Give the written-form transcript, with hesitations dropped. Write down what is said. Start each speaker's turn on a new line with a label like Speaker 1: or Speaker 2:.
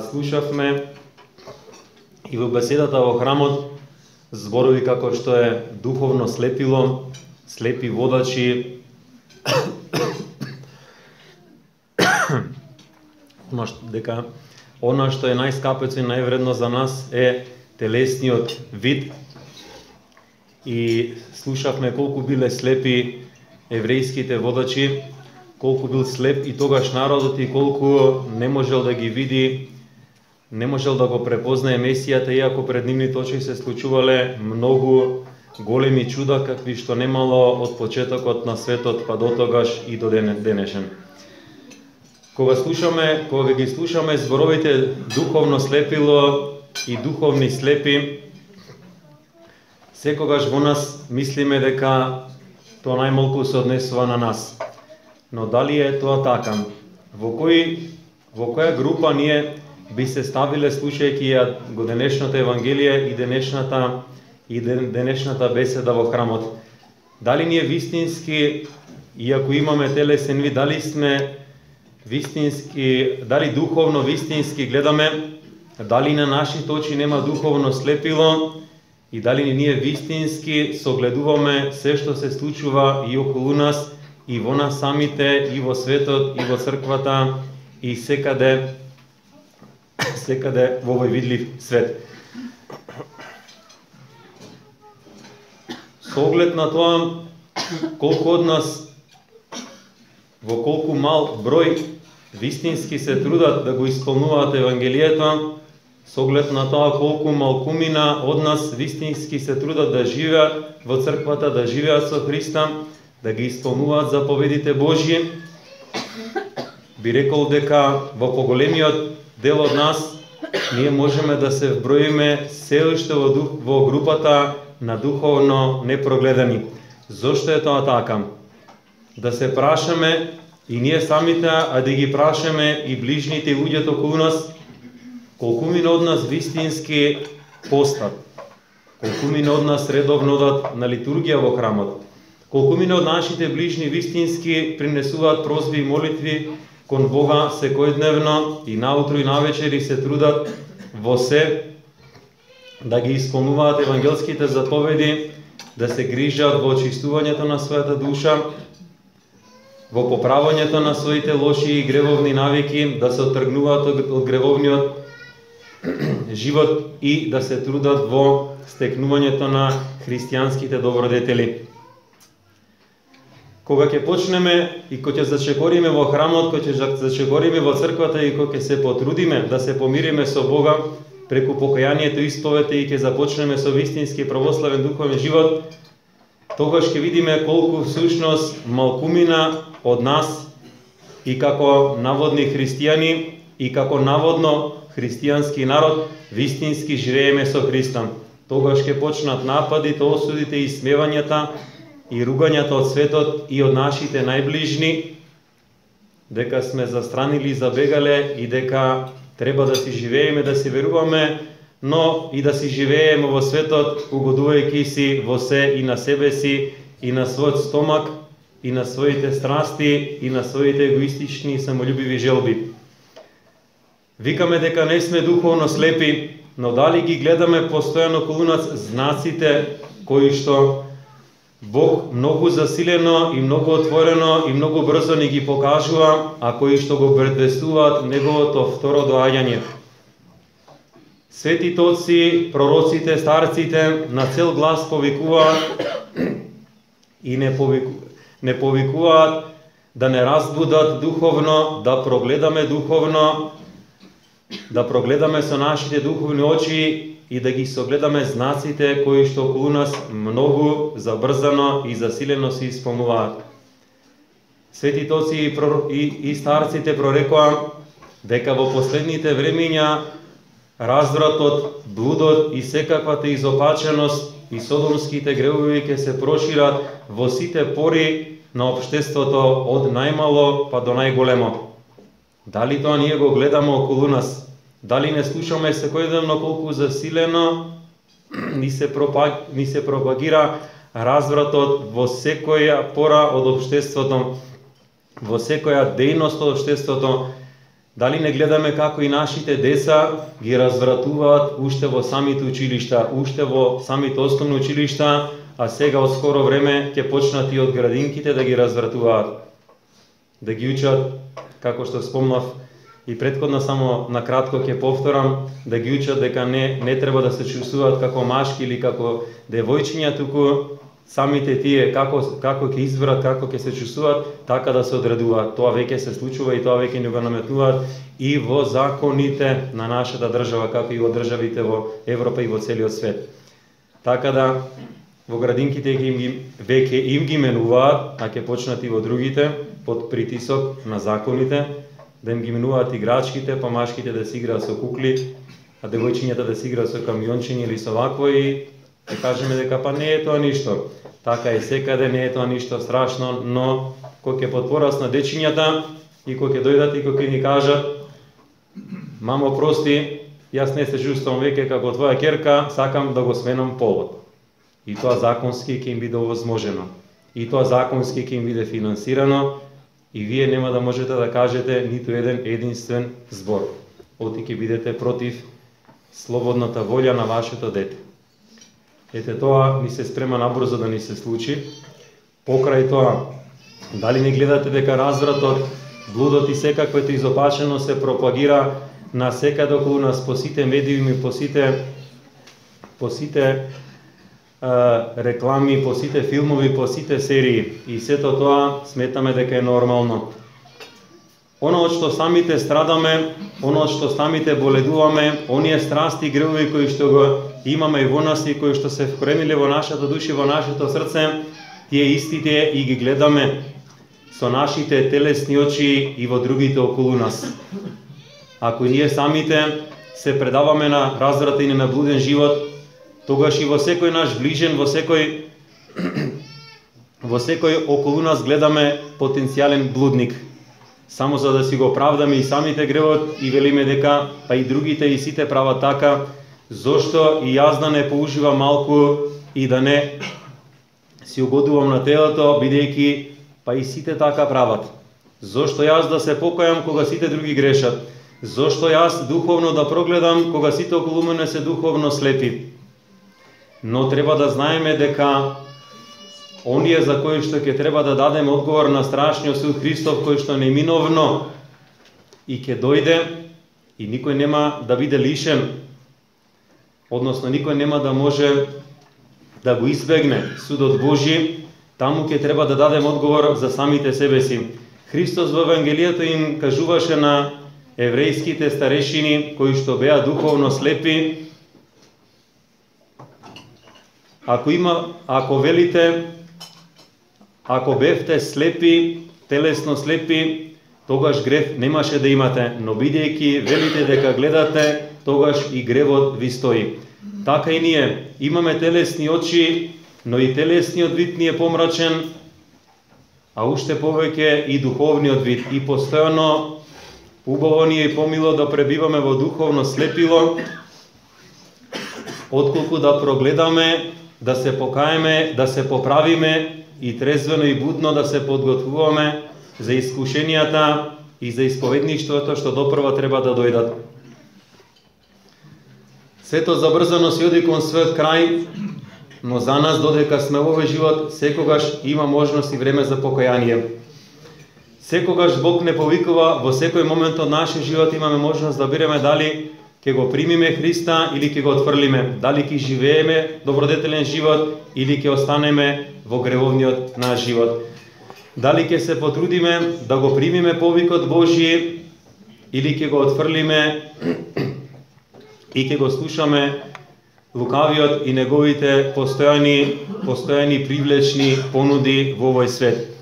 Speaker 1: Слушавме и во беседата во храмот зборови како што е духовно слепило, слепи водачи, дека она што е најскапецо и највредно за нас е телесниот вид. И слушавме колку биле слепи еврејските водачи, колку бил слеп и тогаш народот и колку не можел да ги види, не можел да го препознае Месијата, иако пред нивните очи се случувале многу големи чуда, какви што немало од почетокот на светот па до тогаш и до денешен. Кога ги слушаме зборовите духовно слепило и духовни слепи, секогаш во нас мислиме дека тоа најмалку се однесува на нас. Но дали е тоа така? Во која група ние би се ставиле слушајќи ја денешната Евангелие и денешната беседа во храмот? Дали ние вистински, иако имаме телесен вид, дали сме вистински, дали духовно вистински гледаме, дали на нашите очи нема духовно слепило и дали ние вистински согледуваме се што се случува и околу нас, и во нас самите, и во светот, и во црквата, и секаде во овој видлив свет. Со оглед на тоа, колку од нас, во колку мал број вистински се трудат да го исполнуваат Евангелието, со оглед на тоа колку малкумина од нас вистински се трудат да живеат во црквата, да живеат со Христа, да ги исполнуваат заповедите Божји, би рекол дека во поголемиот дел од нас ние можеме да се вброиме се уште во групата на духовно непрогледани. Зошто е тоа така? Да се прашаме и ние самите, а да ги прашаме и ближните и луѓето околу нас, колку мина од нас вистински постат, колку мина од нас редовно одат на литургија во храмот, колку мина од нашите ближни вистински принесуваат просби и молитви кон Бога секојдневно и наутро и навечер и се трудат во се да ги исполнуваат евангелските заповеди, да се грижат во очистувањето на својата душа, во поправањето на своите лоши и гревовни навики, да се оттргнуваат од гревовниот живот и да се трудат во стекнувањето на христијанските добродетели. Кога ќе почнеме и кога ќе зачекориме во храмот, кога ќе зачекориме во црквата и кога ќе се потрудиме да се помириме со Бога преку покајанието и исповедта и ќе започнеме со вистински православен духовен живот, тогаш ќе видиме колку всушност малкумина од нас и како наводни христијани и како наводно христијански народ вистински живееме со Христа. Тогаш ќе почнат нападите, осудите и смевањата и ругањата од светот и од нашите најближни, дека сме застранили и забегале и дека треба да си живееме, да си веруваме, но и да си живееме во светот, угодувајќи си во се и на себе си, и на својот стомак, и на своите страсти, и на своите егоистични и самолюбиви желби. Викаме дека не сме духовно слепи, но дали ги гледаме постојано околу нас знаците кои што Бог многу засилено и многу отворено и многу брзо ни ги покажува, а кои што го предвестуваат неговото второ доаѓање. Светите отци, пророците, старците на цел глас повикуваат и не повикуваат да не разбудат духовно, да прогледаме духовно, да прогледаме со нашите духовни очи и да ги согледаме знаците кои што околу нас многу забрзано и засилено се исполнуваат. Светите отци и старците прорекоа дека во последните времиња развратот, блудот и секаквата изопаченост и содомските гревови ќе се прошират во сите пори на општеството од најмало па до најголемо. Дали тоа ние го гледаме околу нас? Дали не слушаме секојдневно колку засилено ни се пропагира развратот во секоја пора од општеството, во секоја дејност од општеството, Дали не гледаме како и нашите деца ги развратуваат уште во самите училишта, уште во самите основни училишта, а сега од скоро време ќе почнат и од градинките да ги развратуваат. Да ги учат, како што спомнав и претходно, само накратко ќе повторам, да ги учат дека не треба да се чувствуваат како машки или како девојчиња, туку самите тие како ќе изберат, како ќе се чувствуваат, така да се одредуваат. Тоа веќе се случува и тоа веќе ни го наметнуваат и во законите на нашата држава, како и во државите во Европа и во целиот свет. Така да во градинките веќе им ги менуваат, а ќе почнат и во другите под притисок на законите, да им ги менуваат играчките, па машките да се играат со кукли, а девојчињата да се играат со камиончиња или со вакво, и ќе кажеме дека па не е тоа ништо. Така е секаде, не е тоа ништо страшно, но кога ќе подпорасна дечињата и кога ќе дојдат и кога ќе ни кажат: мамо, прости, јас не се чувствувам веќе како твоја ќерка, сакам да го сменам полот. И тоа законски ќе им биде овозможено. И тоа законски ќе им биде финансирано, и вие нема да можете да кажете ниту еден единствен збор. Оти ќе бидете против слободната волја на вашето дете. Ете, тоа ни се спрема набрзо да ни се случи. Покрај тоа, дали не гледате дека развратот, блудот и секаквото изопачено се пропагира на секаде околу нас, по сите медиуми, по сите реклами, по сите филмови, по сите серии, и сето тоа сметаме дека е нормално. Оно од што самите страдаме, оно од што самите боледуваме, оние страсти и гревови кои што го имаме и во нас и кои што се вкорениле во нашата душа и во нашето срце, тие истите и ги гледаме со нашите телесни очи и во другите околу нас. Ако ние самите се предаваме на развратен и на блуден живот, тогаш и во секој наш ближен, во секој околу нас гледаме потенцијален блудник. Само за да си го оправдаме и самите гревот и велиме дека па и другите и сите прават така, зошто и јас да не поуживам малку и да не си угодувам на телото, бидејќи па и сите така прават. Зошто јас да се покајам кога сите други грешат? Зошто јас духовно да прогледам кога сите околу мене се духовно слепи? Но треба да знаеме дека оние за кои што ќе треба да дадем одговор на страшниот суд Христов, кој што неминовно и ќе дојде, и никој нема да биде лишен, односно никој нема да може да го избегне судот Божи, таму ќе треба да дадем одговор за самите себе си. Христос во Евангелието им кажуваше на еврејските старешини кои што беа духовно слепи: ако велите, ако бевте слепи, телесно слепи, тогаш грев немаше да имате, но бидејќи велите дека гледате, тогаш и гревот ви стои. Така и ние имаме телесни очи, но и телесниот вид ни е помрачен, а уште повеќе и духовниот вид. И постојано убаво ни е помило да пребиваме во духовно слепило, отколку да прогледаме, да се покаеме, да се поправиме и трезвено и будно да се подготвуваме за искушенијата и за исповедништвото што допрва треба да дојдат. Сето забрзано си оди кон својот крај, но за нас додека сме во овој живот, секогаш има можност и време за покаяние. Секогаш Бог не повикува, во секој момент од нашиот живот имаме можност да биреме дали ќе го примиме Христа или ќе го отфрлиме, дали ќе живееме добродетелен живот или ќе останеме во гревовниот наш живот. Дали ќе се потрудиме да го примиме повикот Божи или ќе го отфрлиме и ќе го слушаме лукавиот и неговите постојани привлечни понуди во овој свет.